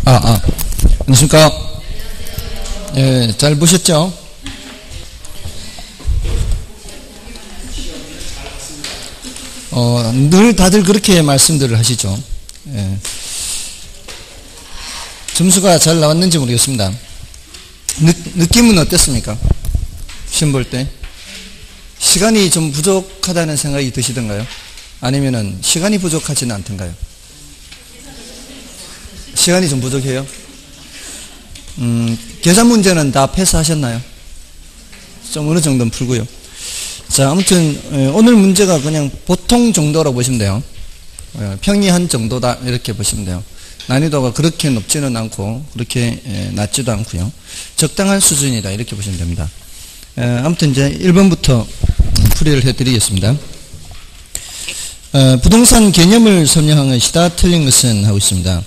안녕하십니까. 예, 잘 보셨죠? 늘 다들 그렇게 말씀들을 하시죠. 예. 점수가 잘 나왔는지 모르겠습니다. 느낌은 어땠습니까? 시험 볼 때? 시간이 좀 부족하다는 생각이 드시던가요? 아니면은 시간이 부족하지는 않던가요? 시간이 좀 부족해요? 계산 문제는 다 패스하셨나요? 좀 어느 정도는 풀고요. 자, 아무튼 오늘 문제가 그냥 보통 정도라고 보시면 돼요. 평이한 정도다 이렇게 보시면 돼요. 난이도가 그렇게 높지는 않고 그렇게 낮지도 않고요. 적당한 수준이다 이렇게 보시면 됩니다. 아무튼 이제 1번부터 풀이를 해드리겠습니다. 부동산 개념을 설명한 것이다. 틀린 것은 하고 있습니다.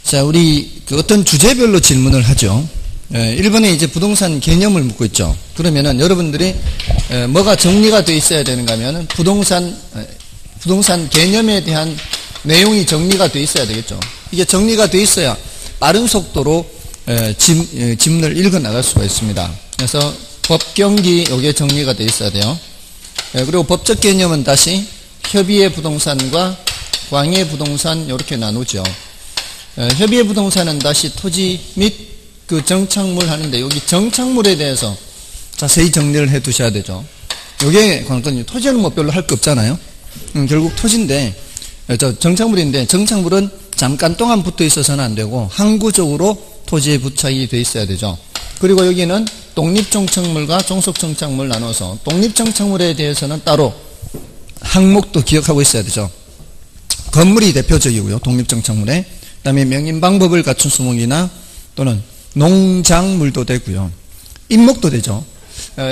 자, 우리 어떤 주제별로 질문을 하죠. 1번에 이제 부동산 개념을 묻고 있죠. 그러면은 여러분들이 뭐가 정리가 되어 있어야 되는가 하면은 부동산 개념에 대한 내용이 정리가 되어 있어야 되겠죠. 이게 정리가 되어 있어야 빠른 속도로 지문을 읽어 나갈 수가 있습니다. 그래서 법경기 요게 정리가 되어 있어야 돼요. 그리고 법적 개념은 다시 협의의 부동산과 광의 부동산 이렇게 나누죠. 협의의 부동산은 다시 토지 및 그 정착물 하는데 여기 정착물에 대해서 자세히 정리를 해 두셔야 되죠. 요게 관건이에요. 토지는 뭐 별로 할 거 없잖아요. 결국 토지인데 정착물인데 정착물은 잠깐 동안 붙어 있어서는 안 되고 항구적으로 토지에 부착이 돼 있어야 되죠. 그리고 여기는 독립정착물과 종속정착물 나눠서 독립정착물에 대해서는 따로 항목도 기억하고 있어야 되죠. 건물이 대표적이고요. 독립정착물에. 그 다음에 명인방법을 갖춘 수목이나 또는 농작물도 되고요. 임목도 되죠.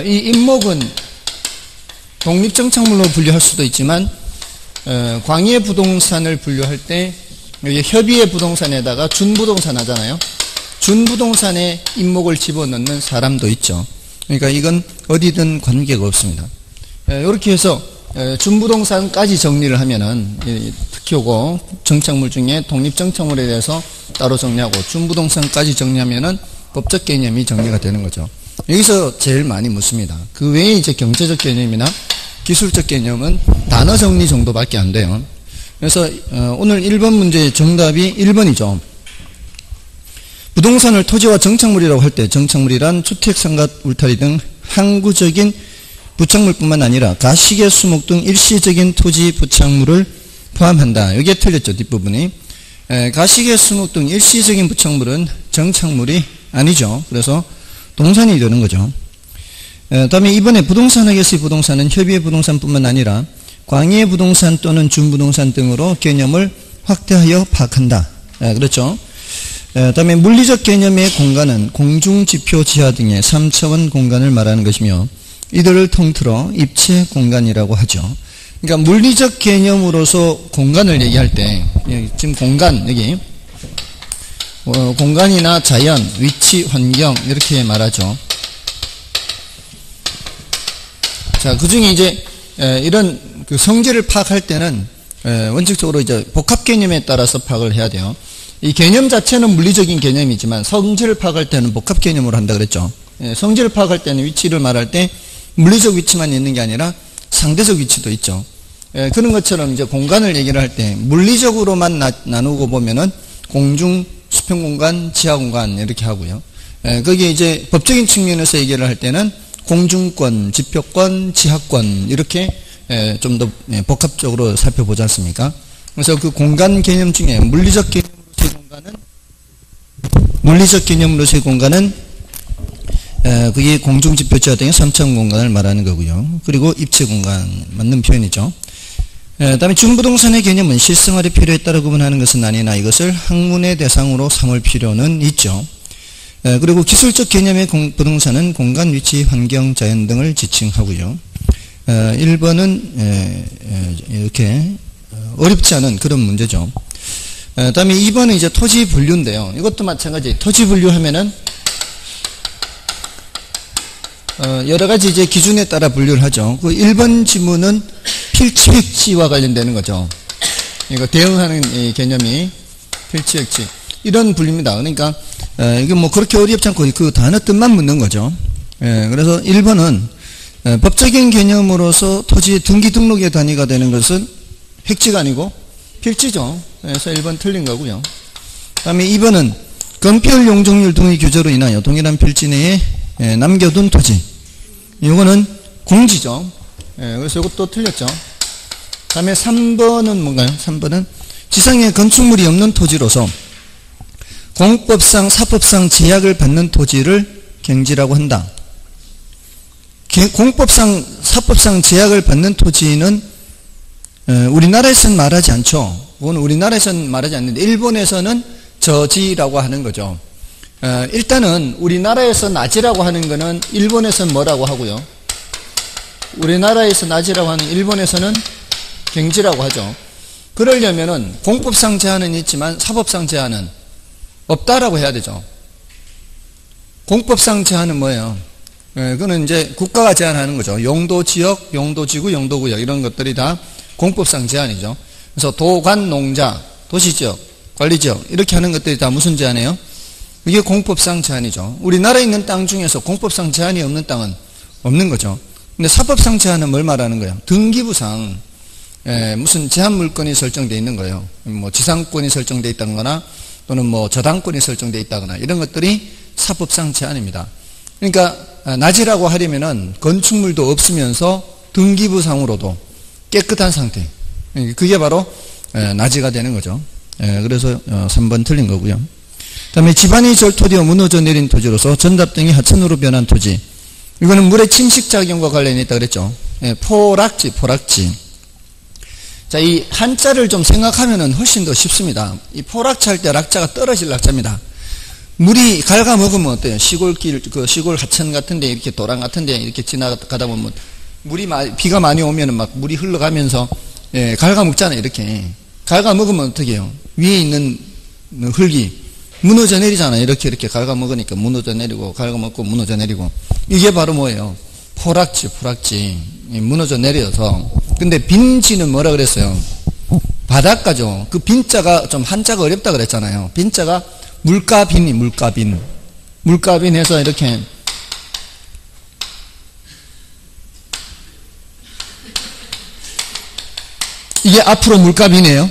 이 임목은 독립정착물로 분류할 수도 있지만 광의의 부동산을 분류할 때 여기 협의의 부동산에다가 준부동산 하잖아요. 준부동산에 임목을 집어넣는 사람도 있죠. 그러니까 이건 어디든 관계가 없습니다. 이렇게 해서 준부동산까지 정리를 하면은 특히 요거 정착물 중에 독립정착물에 대해서 따로 정리하고 준부동산까지 정리하면은 법적 개념이 정리가 되는 거죠. 여기서 제일 많이 묻습니다. 그 외에 이제 경제적 개념이나 기술적 개념은 단어 정리 정도밖에 안 돼요. 그래서 오늘 1번 문제의 정답이 1번이죠. 부동산을 토지와 정착물이라고 할 때 정착물이란 주택, 상가, 울타리 등 항구적인 부착물뿐만 아니라 가시개, 수목 등 일시적인 토지 부착물을 포함한다. 여기에 틀렸죠. 뒷부분이. 가시개, 수목 등 일시적인 부착물은 정착물이 아니죠. 그래서 동산이 되는 거죠. 다음에 이번에 부동산학에서의 부동산은 협의의 부동산뿐만 아니라 광의의 부동산 또는 준부동산 등으로 개념을 확대하여 파악한다. 그렇죠. 다음에 물리적 개념의 공간은 공중지표 지하 등의 3차원 공간을 말하는 것이며 이들을 통틀어 입체 공간이라고 하죠. 그러니까 물리적 개념으로서 공간을 얘기할 때 지금 공간 여기 공간이나 자연, 위치, 환경 이렇게 말하죠. 자, 그중에 이제 이런 그 성질을 파악할 때는 원칙적으로 이제 복합 개념에 따라서 파악을 해야 돼요. 이 개념 자체는 물리적인 개념이지만 성질을 파악할 때는 복합 개념으로 한다 그랬죠. 성질을 파악할 때는 위치를 말할 때 물리적 위치만 있는 게 아니라 상대적 위치도 있죠. 그런 것처럼 이제 공간을 얘기를 할 때 물리적으로만 나누고 보면은 공중, 수평 공간, 지하 공간 이렇게 하고요. 거기에 이제 법적인 측면에서 얘기를 할 때는 공중권, 지표권, 지하권 이렇게 좀 더 복합적으로 살펴보지 않습니까? 그래서 그 공간 개념 중에 물리적 개념으로서의 공간은 그게 공중지표 지하 등의 3차원 공간을 말하는 거고요. 그리고 입체 공간 맞는 표현이죠. 다음에 준부동산의 개념은 실생활의 필요에 따라 구분하는 것은 아니나 이것을 학문의 대상으로 삼을 필요는 있죠. 그리고 기술적 개념의 부동산은 공간, 위치, 환경, 자연 등을 지칭하고요. 1번은 이렇게 어렵지 않은 그런 문제죠. 다음에 2번은 이제 토지 분류인데요. 이것도 마찬가지. 토지 분류하면은 여러 가지 이제 기준에 따라 분류를 하죠. 그 1번 지문은 필취획지와 관련되는 거죠. 이거 대응하는 이 개념이 필취획지. 이런 분류입니다. 그러니까 이게 뭐 그렇게 어렵지 않고 그 단어 뜻만 묻는 거죠. 그래서 1번은 법적인 개념으로서 토지의 등기 등록의 단위가 되는 것은 획지가 아니고 필지죠. 그래서 1번 틀린 거고요. 그 다음에 2번은 건폐율 용적률 등의 규제로 인하여 동일한 필지 내에 남겨둔 토지. 이거는 공지죠. 그래서 이것도 틀렸죠. 그 다음에 3번은 뭔가요? 3번은 지상에 건축물이 없는 토지로서 공법상 사법상 제약을 받는 토지를 경지라고 한다. 공법상 사법상 제약을 받는 토지는 우리나라에서는 말하지 않죠. 그건 우리나라에서는 말하지 않는데 일본에서는 저지라고 하는 거죠. 일단은 우리나라에서 낮이라고 하는 거는 일본에서는 뭐라고 하고요. 우리나라에서 낮이라고 하는 일본에서는 경지라고 하죠. 그러려면은 공법상 제한은 있지만 사법상 제한은 없다라고 해야 되죠. 공법상 제한은 뭐예요? 그거는 이제 국가가 제한하는 거죠. 용도 지역, 용도 지구, 용도 구역 이런 것들이 다 공법상 제한이죠. 그래서 도관, 농자, 도시지역, 관리지역 이렇게 하는 것들이 다 무슨 제한이에요? 이게 공법상 제한이죠. 우리나라에 있는 땅 중에서 공법상 제한이 없는 땅은 없는 거죠. 근데 사법상 제한은 뭘 말하는 거예요? 등기부상 무슨 제한 물건이 설정되어 있는 거예요. 뭐 지상권이 설정되어 있다거나 또는 뭐 저당권이 설정되어 있다거나 이런 것들이 사법상 제한입니다. 그러니까 낮이라고 하려면은 건축물도 없으면서 등기부상으로도 깨끗한 상태. 그게 바로 낮이가 되는 거죠. 그래서 3번 틀린 거고요. 그 다음에 집안이 절토되어 무너져 내린 토지로서 전답 등이 하천으로 변한 토지. 이거는 물의 침식작용과 관련이 있다 그랬죠. 포락지. 자, 이 한자를 좀 생각하면은 훨씬 더 쉽습니다. 이 포락지 할 때 락자가 떨어질 락자입니다. 물이 갉아먹으면 어때요? 시골길, 시골 하천 같은데 이렇게 도랑 같은데 이렇게 지나가다 보면 비가 많이 오면은 막 물이 흘러가면서 갉아먹잖아요. 이렇게. 갉아먹으면 어떻게 해요? 위에 있는 흙이 무너져 내리잖아요. 이렇게 갉아먹으니까 무너져 내리고 갉아먹고 무너져 내리고. 이게 바로 뭐예요? 포락지. 무너져 내려서. 근데 빈지는 뭐라 그랬어요? 바닷가죠. 그 빈자가 좀 한자가 어렵다 그랬잖아요. 빈자가 물가빈 해서 이렇게 이게 앞으로 물가빈이에요.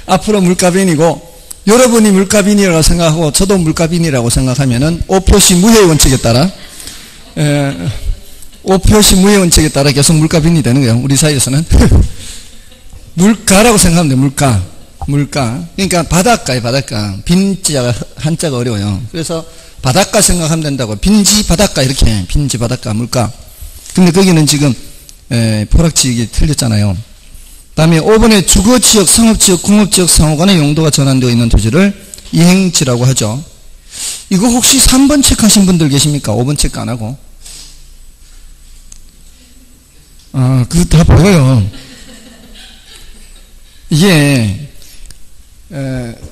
앞으로 물가빈이고 여러분이 물가빈이라고 생각하고 저도 물가빈이라고 생각하면은 오표시 무해 원칙에 따라 오표시 무해 원칙에 따라 계속 물가빈이 되는 거예요. 우리 사이에서는 물가라고 생각하면 돼요. 물가. 그러니까 바닷가에 바닷가. 빈자가 한자가 어려워요. 그래서 바닷가 생각하면 된다고. 빈지 바닷가 이렇게 빈지 바닷가 물가. 근데 거기는 지금 포락지역이 틀렸잖아요. 다음에 5번에 주거지역, 상업지역, 공업지역 상호 간의 용도가 전환되어 있는 토지를 이행지라고 하죠. 이거 혹시 3번 체크하신 분들 계십니까? 5번 체크 안 하고. 그거 다 보여요. 이게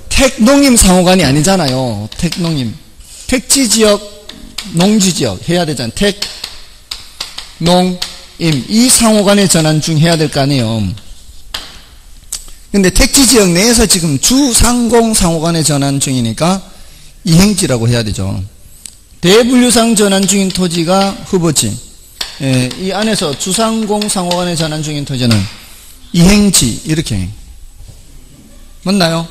택농임 상호간이 아니잖아요. 택농임. 택지지역, 농지지역 해야 되잖아요. 택농임. 이 상호간의 전환 중 해야 될 거 아니에요. 근데 택지지역 내에서 지금 주상공 상호간의 전환 중이니까 이행지라고 해야 되죠. 대분류상 전환 중인 토지가 후보지. 이 안에서 주상공 상호간의 전환 중인 토지는 이행지 이렇게. 맞나요?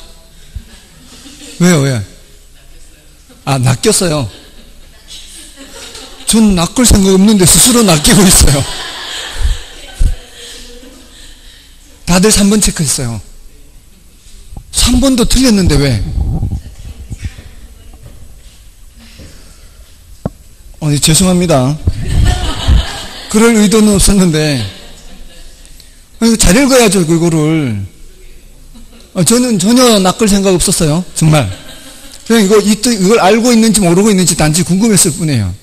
왜요? 낚였어요. 전 낚을 생각 없는데 스스로 낚이고 있어요. 다들 3번 체크했어요. 3번도 틀렸는데 왜? 죄송합니다. 그럴 의도는 없었는데 잘 읽어야죠 그거를. 저는 전혀 낚을 생각 없었어요. 정말. 그냥 이걸 알고 있는지 모르고 있는지 단지 궁금했을 뿐이에요.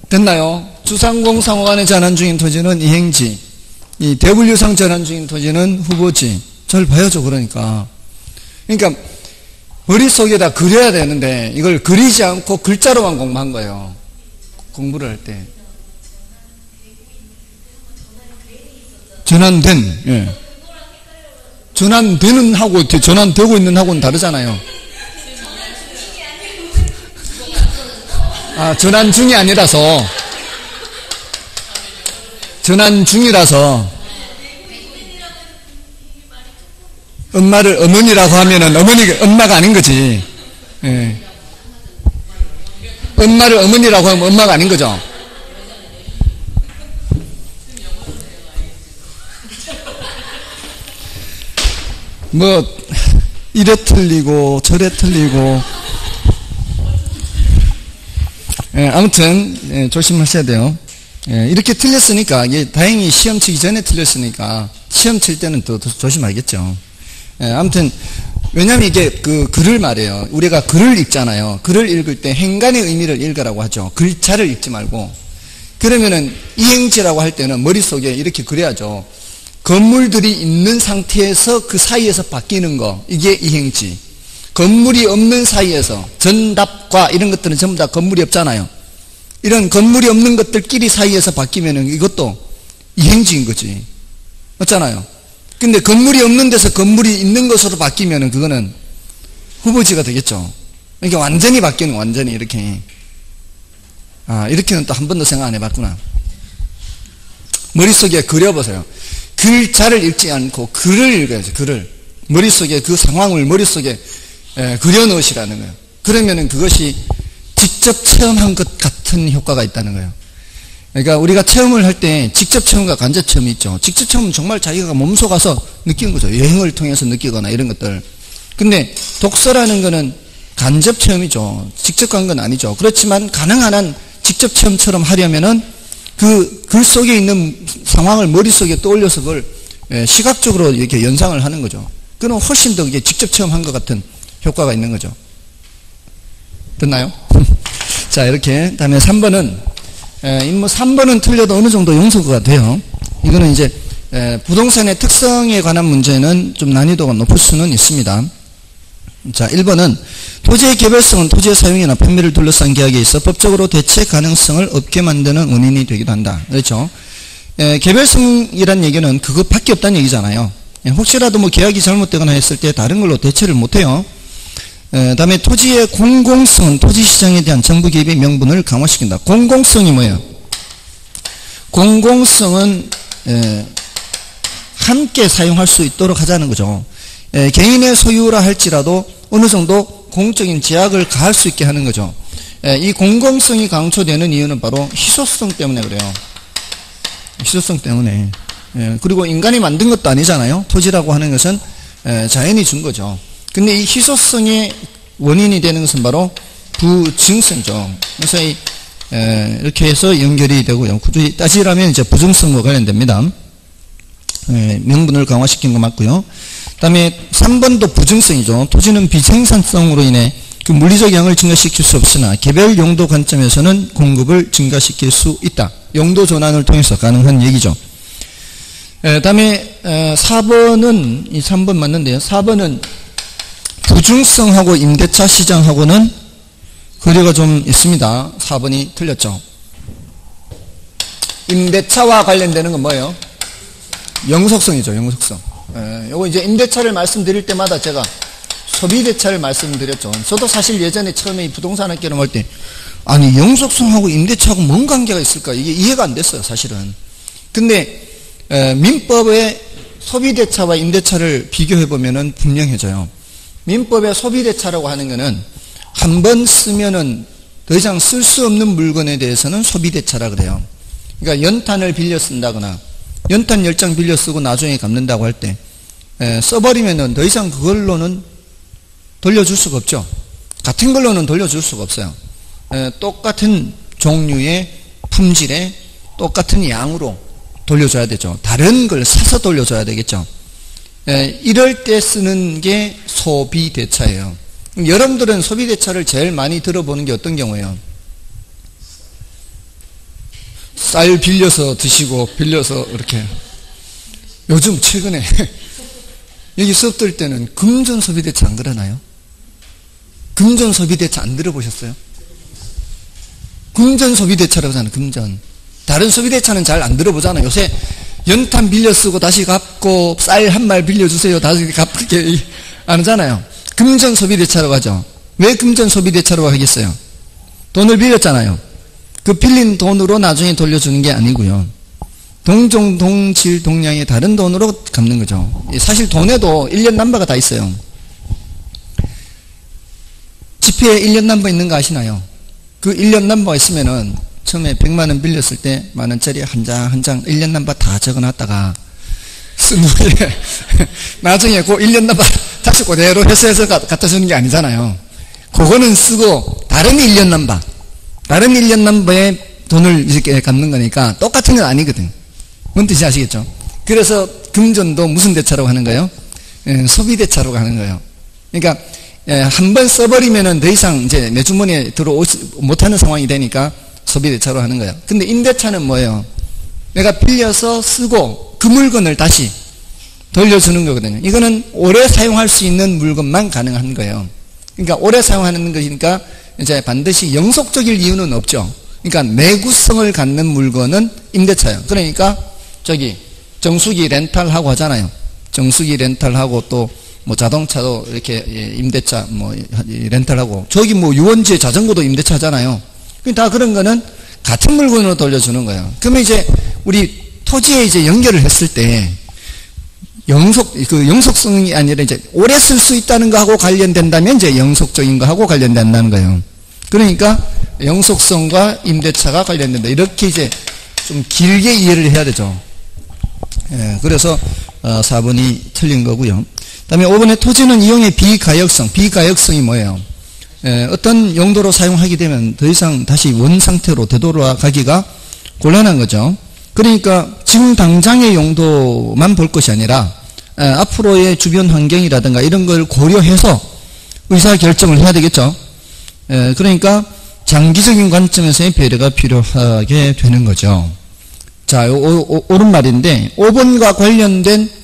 됐나요? 주상공 상호간의 전환 중인 토지는 이행지, 이 대분류상 전환 중인 토지는 후보지. 잘 봐야죠. 그러니까 머릿속에다 그려야 되는데 이걸 그리지 않고 글자로만 공부한 거예요. 공부를 할 때. 전환된. 전환되는 하고 전환되고 있는 하고는 다르잖아요. 아, 전환 중이 아니라서. 전환 중이라서. 엄마를 어머니라고 하면은 엄마가 아닌 거지. 예. 엄마를 어머니라고 하면 엄마가 아닌 거죠. 뭐 이래 틀리고 저래 틀리고. 예, 아무튼 예, 조심하셔야 돼요. 예, 이렇게 틀렸으니까 이게 다행히 시험 치기 전에 틀렸으니까 시험 칠 때는 또 조심하겠죠. 예, 아무튼 왜냐하면 이게 그 글을 말해요. 우리가 글을 읽잖아요. 글을 읽을 때 행간의 의미를 읽으라고 하죠. 글자를 읽지 말고. 그러면은 이행지라고 할 때는 머릿속에 이렇게 그려야죠. 건물들이 있는 상태에서 그 사이에서 바뀌는 거, 이게 이행지. 건물이 없는 사이에서, 전답과 이런 것들은 전부 다 건물이 없잖아요. 이런 건물이 없는 것들끼리 사이에서 바뀌면은 이것도 이행지인 거지. 맞잖아요. 근데 건물이 없는 데서 건물이 있는 것으로 바뀌면은 그거는 후보지가 되겠죠. 이게 완전히 바뀌는, 완전히 이렇게. 아, 이렇게는 또 한 번도 생각 안 해봤구나. 머릿속에 그려보세요. 글자를 읽지 않고 글을 읽어야죠. 글을. 머릿속에 그 상황을 머릿속에 그려 넣으시라는 거예요. 그러면은 그것이 직접 체험한 것 같은 효과가 있다는 거예요. 그러니까 우리가 체험을 할 때 직접 체험과 간접 체험이 있죠. 직접 체험은 정말 자기가 몸소 가서 느끼는 거죠. 여행을 통해서 느끼거나 이런 것들. 근데 독서라는 거는 간접 체험이죠. 직접 간 건 아니죠. 그렇지만 가능한 한 직접 체험처럼 하려면은 그 글 속에 있는 상황을 머릿속에 떠올려서 그걸 시각적으로 이렇게 연상을 하는 거죠. 그럼 훨씬 더 이게 직접 체험한 것 같은 효과가 있는 거죠. 됐나요? 자, 이렇게. 다음에 3번은, 뭐 3번은 틀려도 어느 정도 용서가 돼요. 이거는 이제, 부동산의 특성에 관한 문제는 좀 난이도가 높을 수는 있습니다. 자, 1번은 토지의 개별성은 토지의 사용이나 판매를 둘러싼 계약에 있어 법적으로 대책 가능성을 없게 만드는 원인이 되기도 한다. 그렇죠? 개별성이란 얘기는 그것밖에 없다는 얘기잖아요. 혹시라도 뭐 계약이 잘못되거나 했을 때 다른 걸로 대체를 못해요. 다음에 토지의 공공성은 토지시장에 대한 정부 개입의 명분을 강화시킨다. 공공성이 뭐예요? 공공성은 함께 사용할 수 있도록 하자는 거죠. 개인의 소유라 할지라도 어느 정도 공적인 제약을 가할 수 있게 하는 거죠. 이 공공성이 강조되는 이유는 바로 희소성 때문에 그래요. 희소성 때문에. 그리고 인간이 만든 것도 아니잖아요. 토지라고 하는 것은 자연이 준 거죠. 근데 이 희소성의 원인이 되는 것은 바로 부증성이죠. 그래서 이렇게 해서 연결이 되고요. 굳이 따지라면 이제 부증성과 관련됩니다. 명분을 강화시킨 거 맞고요. 그 다음에 3번도 부증성이죠. 토지는 비생산성으로 인해 그 물리적 양을 증가시킬 수 없으나 개별 용도 관점에서는 공급을 증가시킬 수 있다. 용도 전환을 통해서 가능한 얘기죠. 다음에 4번은 이 3번 맞는데요. 4번은 부증성하고 임대차 시장하고는 거리가 좀 있습니다. 4번이 틀렸죠. 임대차와 관련되는 건 뭐예요? 영속성이죠. 영속성. 요거 이제 임대차를 말씀드릴 때마다 제가 소비대차를 말씀드렸죠. 저도 사실 예전에 처음에 이 부동산 학교를 할 때 아니 영속성하고 임대차하고 뭔 관계가 있을까 이게 이해가 안 됐어요. 사실은. 근데 민법의 소비대차와 임대차를 비교해 보면은 분명해져요. 민법의 소비대차라고 하는 거는 한 번 쓰면은 더 이상 쓸 수 없는 물건에 대해서는 소비대차라 그래요. 그러니까 연탄을 빌려 쓴다거나 연탄 10장 빌려 쓰고 나중에 갚는다고 할 때 써버리면은 더 이상 그걸로는 돌려줄 수가 없죠. 같은 걸로는 돌려줄 수가 없어요. 똑같은 종류의 품질의 똑같은 양으로 돌려줘야 되죠. 다른 걸 사서 돌려줘야 되겠죠. 이럴 때 쓰는 게 소비대차예요. 여러분들은 소비대차를 제일 많이 들어보는 게 어떤 경우예요? 쌀 빌려서 드시고 빌려서 이렇게. 요즘 최근에 여기 수업 들을 때는 금전 소비대차 안 그러나요? 금전 소비대차 안 들어보셨어요? 금전 소비대차라고 하잖아요. 금전. 다른 소비대차는 잘 안 들어보잖아요. 연탄 빌려 쓰고 다시 갚고 쌀 한 말 빌려주세요. 다시 갚게 안 하잖아요. 금전 소비대차라고 하죠. 왜 금전 소비대차라고 하겠어요? 돈을 빌렸잖아요. 그 빌린 돈으로 나중에 돌려주는 게 아니고요. 동종, 동질, 동량의 다른 돈으로 갚는 거죠. 사실 돈에도 1년 넘버가 다 있어요. 지폐에 1년 넘버 있는 거 아시나요? 그 1년 넘버가 있으면은 처음에 100만 원 빌렸을 때 만 원짜리 한 장 1년 넘버 다 적어놨다가 쓴 후에 나중에 그 1년 넘버 다시 그대로 회수해서 갖다 주는 게 아니잖아요. 그거는 쓰고 다른 1년 넘버에 돈을 이렇게 갚는 거니까 똑같은 건 아니거든. 뭔 뜻인지 아시겠죠? 그래서 금전도 무슨 대차라고 하는 거예요? 소비대차라고 하는 거예요. 그러니까 한 번 써버리면은 더 이상 이제 내 주머니에 들어오지 못하는 상황이 되니까 소비대차로 하는 거예요. 근데 임대차는 뭐예요? 내가 빌려서 쓰고 그 물건을 다시 돌려주는 거거든요. 이거는 오래 사용할 수 있는 물건만 가능한 거예요. 그러니까 오래 사용하는 것이니까 이제 반드시 영속적일 이유는 없죠. 그러니까 내구성을 갖는 물건은 임대차예요. 그러니까 저기 정수기 렌탈하고 하잖아요. 정수기 렌탈하고 또 뭐 자동차도 이렇게 임대차 뭐 렌탈하고 저기 뭐 유원지의 자전거도 임대차잖아요. 다 그런 거는 같은 물건으로 돌려주는 거예요. 그러면 이제 우리 토지에 이제 연결을 했을 때 영속성이 아니라 이제 오래 쓸 수 있다는 거하고 관련된다면 이제 영속적인 거하고 관련된다는 거예요. 그러니까 영속성과 임대차가 관련된다. 이렇게 이제 좀 길게 이해를 해야 되죠. 예, 그래서 4번이 틀린 거고요. 그다음에 5번에 토지는 이용의 비가역성. 비가역성이 뭐예요? 어떤 용도로 사용하게 되면 더 이상 다시 원 상태로 되돌아가기가 곤란한 거죠. 그러니까 지금 당장의 용도만 볼 것이 아니라 앞으로의 주변 환경이라든가 이런 걸 고려해서 의사결정을 해야 되겠죠. 그러니까 장기적인 관점에서의 배려가 필요하게 되는 거죠. 자, 옳은 말인데 5번과 관련된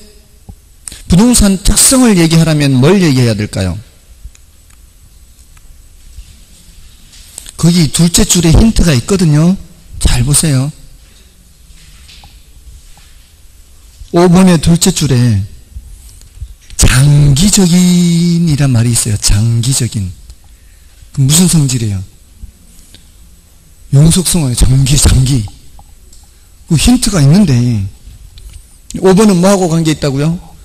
부동산 특성을 얘기하려면 뭘 얘기해야 될까요? 거기 둘째 줄에 힌트가 있거든요. 잘 보세요. 5번의 둘째 줄에 장기적인이란 말이 있어요. 장기적인. 그 무슨 성질이에요? 영속성어예요. 장기. 그 힌트가 있는데 5번은 뭐하고 관계 있다고요?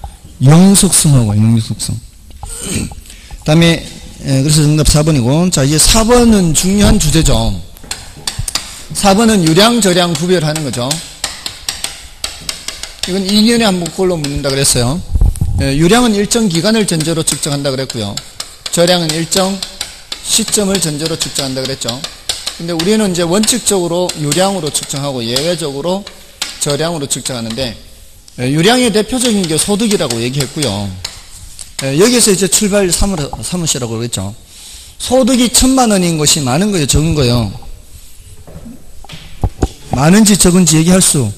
영속성하고 영속성. 그 다음에 그래서 정답 4번이고 자 이제 4번은 중요한 주제죠. 4번은 유량 저량 구별하는 거죠. 이건 2년에 한 번 그걸로 묻는다 그랬어요. 유량은 일정 기간을 전제로 측정한다 그랬고요. 저량은 일정 시점을 전제로 측정한다 그랬죠. 근데 우리는 이제 원칙적으로 유량으로 측정하고 예외적으로 저량으로 측정하는데 유량의 대표적인 게 소득이라고 얘기했고요. 여기서 이제 출발 삼으시라고 그랬죠. 소득이 1000만 원인 것이 많은 거예요, 적은 거예요? 많은지 적은지 얘기할 수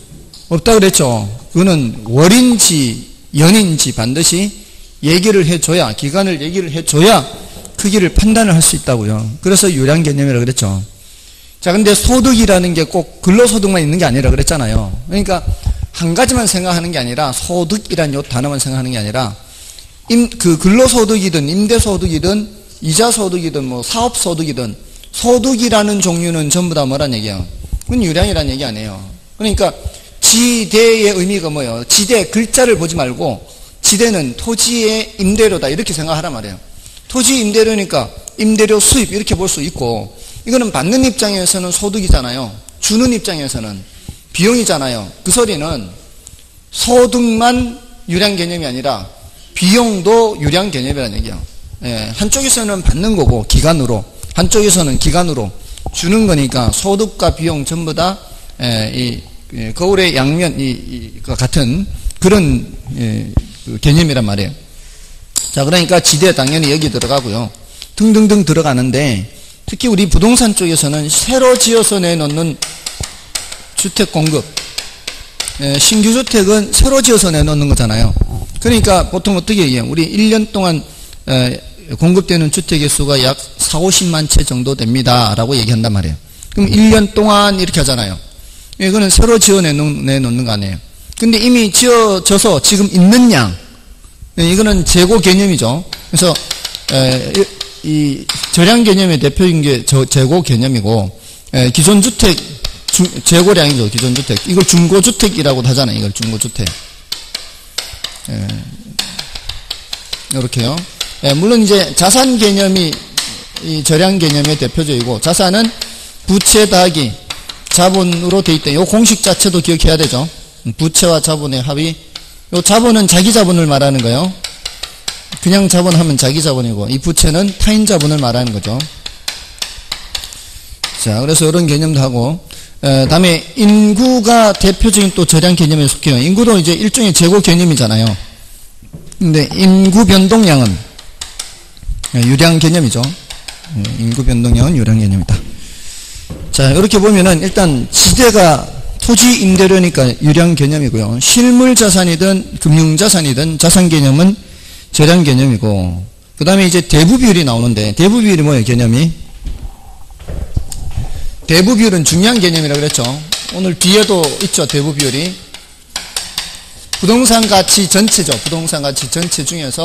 없다 그랬죠. 그거는 월인지 연인지 반드시 얘기를 해줘야, 기간을 얘기를 해줘야 크기를 판단을 할 수 있다고요. 그래서 유량 개념이라고 그랬죠. 자, 근데 소득이라는 게 꼭 근로소득만 있는 게 아니라 그랬잖아요. 그러니까 한 가지만 생각하는 게 아니라 소득이라는 요 단어만 생각하는 게 아니라 그 근로소득이든 임대소득이든 이자소득이든 뭐 사업소득이든 소득이라는 종류는 전부 다 뭐란 얘기예요? 그건 유량이라는 얘기 아니에요. 그러니까 지대의 의미가 뭐예요? 지대 글자를 보지 말고 지대는 토지의 임대료다 이렇게 생각하란 말이에요. 토지 임대료니까 임대료 수입 이렇게 볼 수 있고 이거는 받는 입장에서는 소득이잖아요. 주는 입장에서는 비용이잖아요. 그 소리는 소득만 유량 개념이 아니라 비용도 유량 개념이라는 얘기예요. 한쪽에서는 받는 거고 기간으로 한쪽에서는 기간으로 주는 거니까 소득과 비용 전부 다 거울의 양면 같은 그런 개념이란 말이에요. 자, 그러니까 지대 당연히 여기 들어가고요. 등등등 들어가는데 특히 우리 부동산 쪽에서는 새로 지어서 내놓는 주택 공급, 신규 주택은 새로 지어서 내놓는 거잖아요. 그러니까 보통 어떻게 얘기해요? 우리 1년 동안 공급되는 주택의 수가 약 40~50만 채 정도 됩니다 라고 얘기한단 말이에요. 그럼 1년 동안 이렇게 하잖아요. 이거는 새로 지어 내놓는 거 아니에요. 근데 이미 지어져서 지금 있는 양, 이거는 재고 개념이죠. 그래서 이 절약 개념의 대표인 게 재고 개념이고, 기존 주택 재고량이죠. 기존 주택. 이걸 중고주택이라고 하잖아요. 이걸 중고주택. 이렇게요. 물론 이제 자산 개념이 이 절약 개념의 대표적이고, 자산은 부채 더하기 자본으로 돼 있다. 이 공식 자체도 기억해야 되죠. 부채와 자본의 합이, 이 자본은 자기 자본을 말하는 거예요. 그냥 자본하면 자기 자본이고, 이 부채는 타인 자본을 말하는 거죠. 자, 그래서 이런 개념도 하고, 다음에 인구가 대표적인 또 절약 개념에 속해요. 인구도 이제 일종의 재고 개념이잖아요. 근데 인구 변동량은 유량 개념이죠. 인구 변동량은 유량 개념이다. 자, 이렇게 보면은 일단 지대가 토지 임대료니까 유량 개념이고요. 실물 자산이든 금융 자산이든 자산 개념은 절약 개념이고, 그 다음에 이제 대부 비율이 나오는데, 대부 비율이 뭐예요, 개념이? 대부 비율은 중요한 개념이라고 그랬죠. 오늘 뒤에도 있죠, 대부 비율이. 부동산 가치 전체죠. 부동산 가치 전체 중에서